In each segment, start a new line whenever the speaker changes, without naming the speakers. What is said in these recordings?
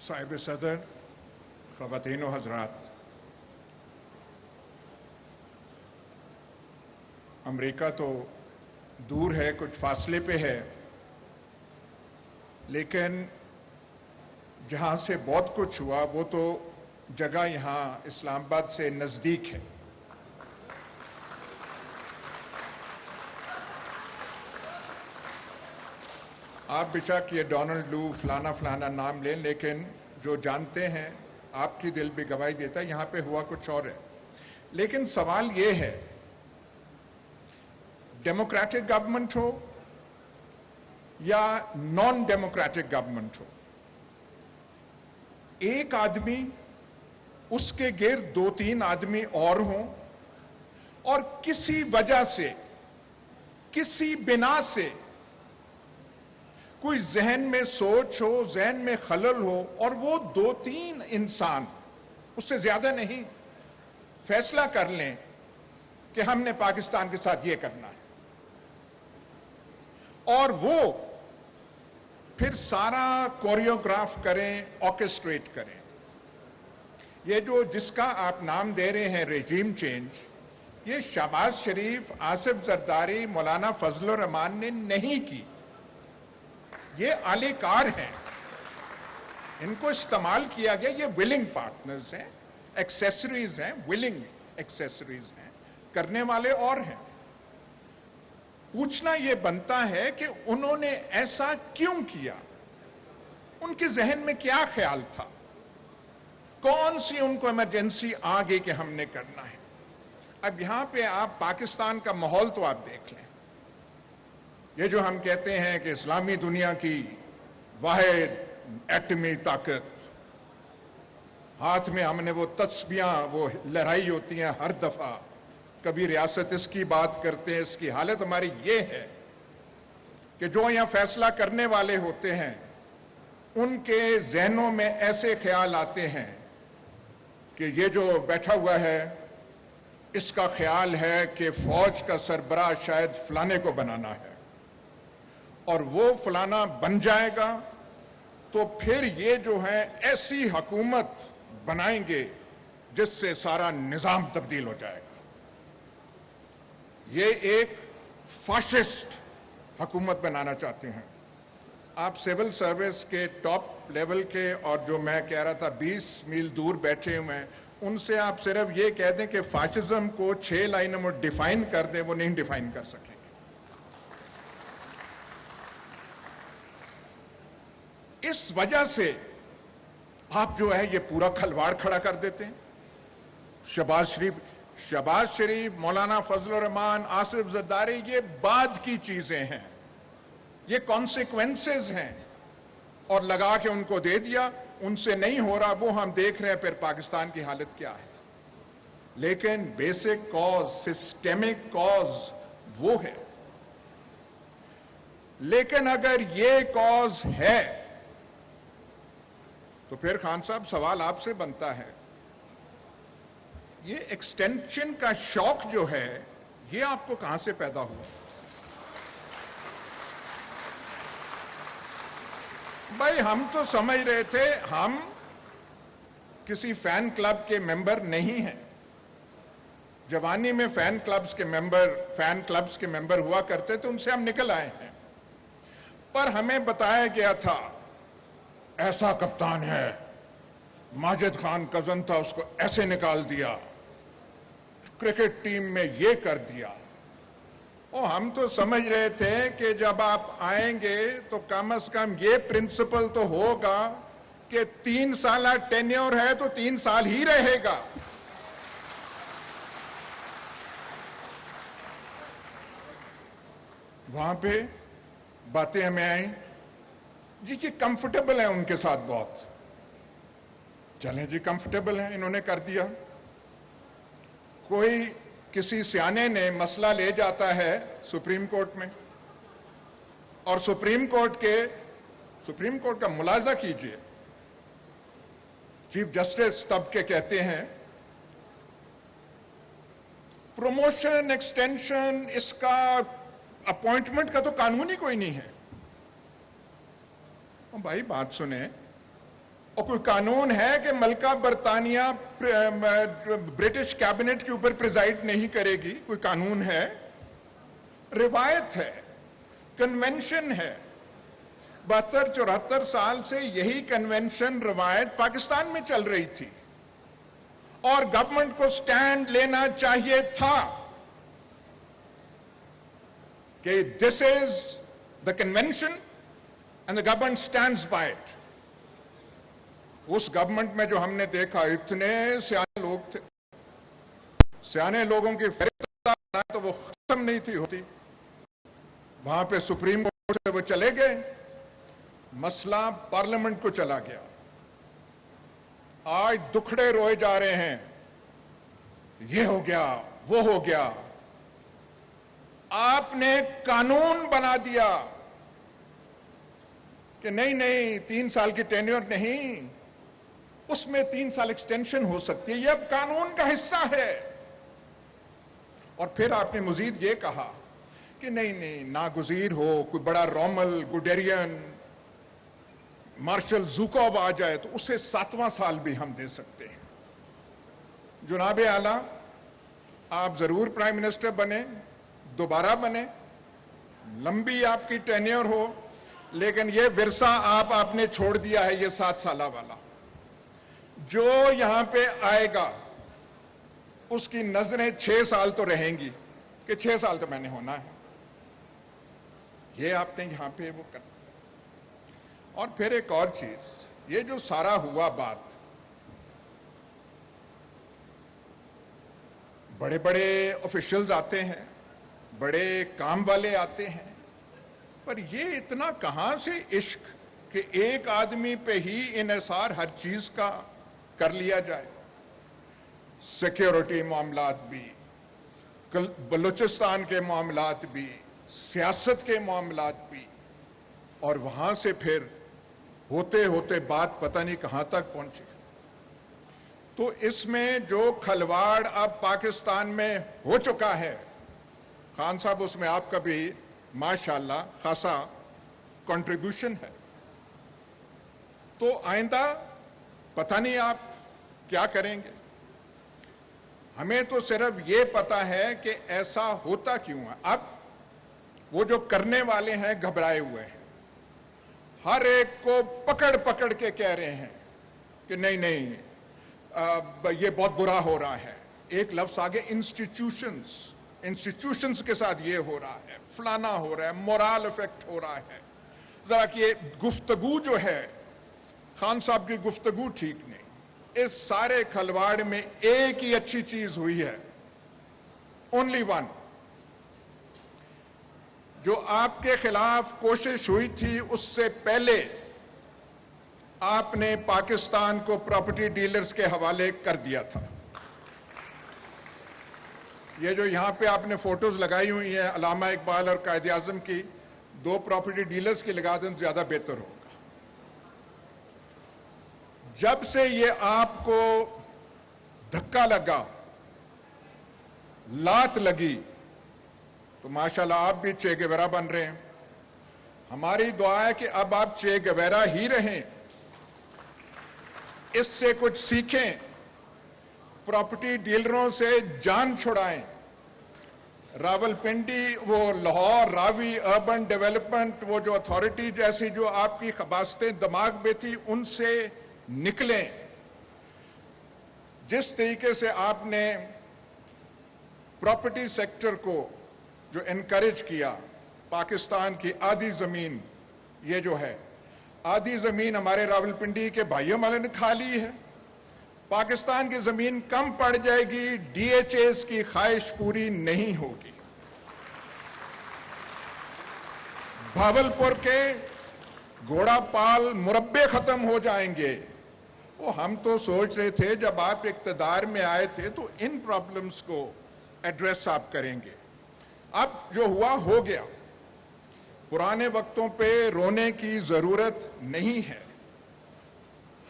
صاحب صدر، خواتین و حضرات، امریکہ تو دور ہے، کچھ فاصلے پہ ہے، لیکن جہاں سے بہت کچھ ہوا وہ تو جگہ یہاں اسلام آباد سے نزدیک ہے۔ آپ بے شک یہ ڈونلڈ لو فلانا فلانا نام لیں، لیکن جو جانتے ہیں آپ کی دل بھی گواہی دیتا ہے یہاں پہ ہوا کچھ اور ہے۔ لیکن سوال یہ ہے، ڈیموکریٹک گورنمنٹ ہو یا نان ڈیموکریٹک گورنمنٹ ہو، ایک آدمی، اس کے گرد دو تین آدمی اور ہوں، اور کسی وجہ سے، کسی بنا سے کوئی ذہن میں سوچ ہو، ذہن میں خلل ہو، اور وہ دو تین انسان، اس سے زیادہ نہیں، فیصلہ کر لیں کہ ہم نے پاکستان کے ساتھ یہ کرنا ہے، اور وہ پھر سارا کوریوگراف کریں، آرکسٹریٹ کریں۔ یہ جو جس کا آپ نام دے رہے ہیں ریجیم چینج، یہ شہباز شریف، آصف زرداری، مولانا فضل الرحمان نے نہیں کی، یہ اعلی کار ہیں، ان کو استعمال کیا گیا، یہ ولنگ پارٹنرز ہیں، ایکسیسریز ہیں، ولنگ ایکسیسریز ہیں، کرنے والے اور ہیں۔ پوچھنا یہ بنتا ہے کہ انہوں نے ایسا کیوں کیا؟ ان کے ذہن میں کیا خیال تھا؟ کون سی ان کو ایمرجنسی آ گئی کہ ہم نے کرنا ہے؟ اب یہاں پہ آپ پاکستان کا ماحول تو آپ دیکھ لیں، یہ جو ہم کہتے ہیں کہ اسلامی دنیا کی واحد ایٹمی طاقت، ہاتھ میں ہم نے وہ تسبیاں وہ لہرائی ہوتی ہیں ہر دفعہ، کبھی ریاست اس کی بات کرتے ہیں، اس کی حالت ہماری یہ ہے کہ جو یہاں فیصلہ کرنے والے ہوتے ہیں ان کے ذہنوں میں ایسے خیال آتے ہیں کہ یہ جو بیٹھا ہوا ہے اس کا خیال ہے کہ فوج کا سربراہ شاید فلانے کو بنانا ہے، اور وہ فلانا بن جائے گا تو پھر یہ جو ہے ایسی حکومت بنائیں گے جس سے سارا نظام تبدیل ہو جائے گا۔ یہ ایک فاشسٹ حکومت بنانا چاہتے ہیں۔ آپ سول سروس کے ٹاپ لیول کے، اور جو میں کہہ رہا تھا 20 میل دور بیٹھے ہوئے ہیں، ان سے آپ صرف یہ کہہ دیں کہ فاشزم کو 6 لائنوں میں ڈیفائن کر دیں، وہ نہیں ڈیفائن کر سکیں گے۔ اس وجہ سے آپ جو ہے یہ پورا کھلواڑ کھڑا کر دیتے ہیں۔ شہباز شریف، مولانا فضل الرحمان، آصف زرداری، یہ بعد کی چیزیں ہیں، یہ کانسیکوینسز ہیں، اور لگا کے ان کو دے دیا، ان سے نہیں ہو رہا، وہ ہم دیکھ رہے ہیں پھر پاکستان کی حالت کیا ہے۔ لیکن بیسک کاز، سسٹمک کاز وہ ہے۔ لیکن اگر یہ کاز ہے تو پھر خان صاحب سوال آپ سے بنتا ہے، یہ ایکسٹینشن کا شوق جو ہے یہ آپ کو کہاں سے پیدا ہوا؟ بھائی ہم تو سمجھ رہے تھے ہم کسی فین کلب کے ممبر نہیں ہیں۔ جوانی میں فین کلبز کے ممبر ہوا کرتے تھے، ان سے ہم نکل آئے ہیں، پر ہمیں بتایا گیا تھا ایسا کپتان ہے، ماجد خان کزن تھا، اس کو ایسے نکال دیا، کرکٹ ٹیم میں یہ کر دیا۔ اور ہم تو سمجھ رہے تھے کہ جب آپ آئیں گے تو کم از کم یہ پرنسپل تو ہوگا کہ 3 سالہ ٹینیور ہے تو 3 سال ہی رہے گا۔ وہاں پہ باتیں ہمیں آئیں جی کہ کمفرٹیبل ہیں ان کے ساتھ بہت، چلیں جی کمفرٹیبل ہیں، انہوں نے کر دیا۔ کوئی کسی سیانے نے مسئلہ لے جاتا ہے سپریم کورٹ میں، اور سپریم کورٹ کا ملاحظہ کیجئے، چیف جسٹس تب کے کہتے ہیں پروموشن، ایکسٹینشن، اس کا اپوائنٹمنٹ کا تو قانون ہی کوئی نہیں ہے۔ بھائی بات سنیں، اور کوئی قانون ہے کہ ملکہ برطانیہ برٹش کیبنٹ کے اوپر پریزائڈ نہیں کرے گی؟ کوئی قانون ہے؟ روایت ہے، کنونشن ہے۔ 72-74 سال سے یہی کنونشن روایت پاکستان میں چل رہی تھی، اور گورنمنٹ کو سٹینڈ لینا چاہیے تھا کہ this is the convention and the government stands by it. اس گورنمنٹ میں جو ہم نے دیکھا، اتنے سیانے لوگ تھے، سیانے لوگوں کی فہرست تو وہ ختم نہیں تھی ہوتی۔ وہاں پہ سپریم کورٹ سے وہ چلے گئے، مسئلہ پارلیمنٹ کو چلا گیا۔ آج دکھڑے روئے جا رہے ہیں، یہ ہو گیا، وہ ہو گیا۔ آپ نے قانون بنا دیا کہ نہیں 3 سال کی ٹینیور نہیں، اس میں 3 سال ایکسٹینشن ہو سکتی ہے، یہ اب قانون کا حصہ ہے۔ اور پھر آپ نے مزید یہ کہا کہ نہیں ناگزیر ہو، کوئی بڑا رومل، گوڈیرین، مارشل زوکوو آ جائے تو اسے 7واں سال بھی ہم دے سکتے ہیں۔ جناب اعلیٰ، آپ ضرور پرائم منسٹر بنے، دوبارہ بنے، لمبی آپ کی ٹینیور ہو، لیکن یہ ورثہ آپ نے چھوڑ دیا ہے، یہ 7 سالہ والا۔ جو یہاں پہ آئے گا اس کی نظریں 6 سال تو رہیں گی کہ 6 سال تو میں نے ہونا ہے۔ یہ آپ نے یہاں پہ وہ کر دیا۔ اور پھر ایک اور چیز، یہ جو سارا ہوا بات، بڑے بڑے آفیشلز آتے ہیں، بڑے کام والے آتے ہیں، پر یہ اتنا کہاں سے عشق کہ ایک آدمی پہ ہی انحصار ہر چیز کا کر لیا جائے؟ سیکیورٹی معاملات بھی، بلوچستان کے معاملات بھی، سیاست کے معاملات بھی، اور وہاں سے پھر ہوتے ہوتے بات پتہ نہیں کہاں تک پہنچی۔ تو اس میں جو کھلواڑ اب پاکستان میں ہو چکا ہے، خان صاحب اس میں آپ کا بھی ماشاءاللہ خاصا کنٹریبیوشن ہے۔ تو آئندہ پتہ نہیں آپ کیا کریں گے۔ ہمیں تو صرف یہ پتا ہے کہ ایسا ہوتا کیوں ہے۔ اب وہ جو کرنے والے ہیں گھبرائے ہوئے ہیں، ہر ایک کو پکڑ پکڑ کے کہہ رہے ہیں کہ نہیں یہ بہت برا ہو رہا ہے۔ ایک لفظ آگے، انسٹیٹیوشنز کے ساتھ یہ ہو رہا ہے، فلانا ہو رہا ہے، مورال افیکٹ ہو رہا ہے۔ ذرا کہ گفتگو جو ہے، خان صاحب کی گفتگو ٹھیک نہیں۔ اس سارے کھلواڑ میں ایک ہی اچھی چیز ہوئی ہے، اونلی ون، جو آپ کے خلاف کوشش ہوئی تھی اس سے پہلے آپ نے پاکستان کو پراپرٹی ڈیلرز کے حوالے کر دیا تھا۔ یہ جو یہاں پہ آپ نے فوٹوز لگائی ہوئی ہیں علامہ اقبال اور قائد اعظم کی، 2 پراپرٹی ڈیلرز کی لگا دیں زیادہ بہتر ہوگا۔ جب سے یہ آپ کو دھکا لگا، لات لگی، تو ماشاءاللہ آپ بھی چے گیورا بن رہے ہیں۔ ہماری دعا ہے کہ اب آپ چے گیورا ہی رہیں، اس سے کچھ سیکھیں، پراپرٹی ڈیلروں سے جان چھڑائیں۔ راولپنڈی، وہ لاہور راوی اربن ڈیولپمنٹ، وہ جو اتھارٹی جیسی جو آپ کی خباستیں دماغ میں تھی، ان سے نکلیں۔ جس طریقے سے آپ نے پراپرٹی سیکٹر کو جو انکریج کیا، پاکستان کی آدھی زمین، یہ جو ہے آدھی زمین ہمارے راولپنڈی کے بھائیوں والے نے کھا لی ہے، پاکستان کی زمین کم پڑ جائے گی، ڈی ایچ ایز کی خواہش پوری نہیں ہوگی۔ بھاولپور کے گھوڑا پال مربے ختم ہو جائیں گے۔ وہ ہم تو سوچ رہے تھے جب آپ اقتدار میں آئے تھے تو ان پرابلمز کو ایڈریس آپ کریں گے۔ اب جو ہوا ہو گیا، پرانے وقتوں پہ رونے کی ضرورت نہیں ہے۔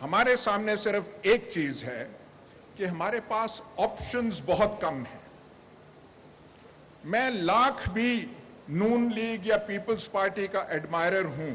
ہمارے سامنے صرف ایک چیز ہے کہ ہمارے پاس آپشنز بہت کم ہیں۔ میں لاکھ بھی نون لیگ یا پیپلز پارٹی کا ایڈمائرر ہوں،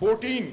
14।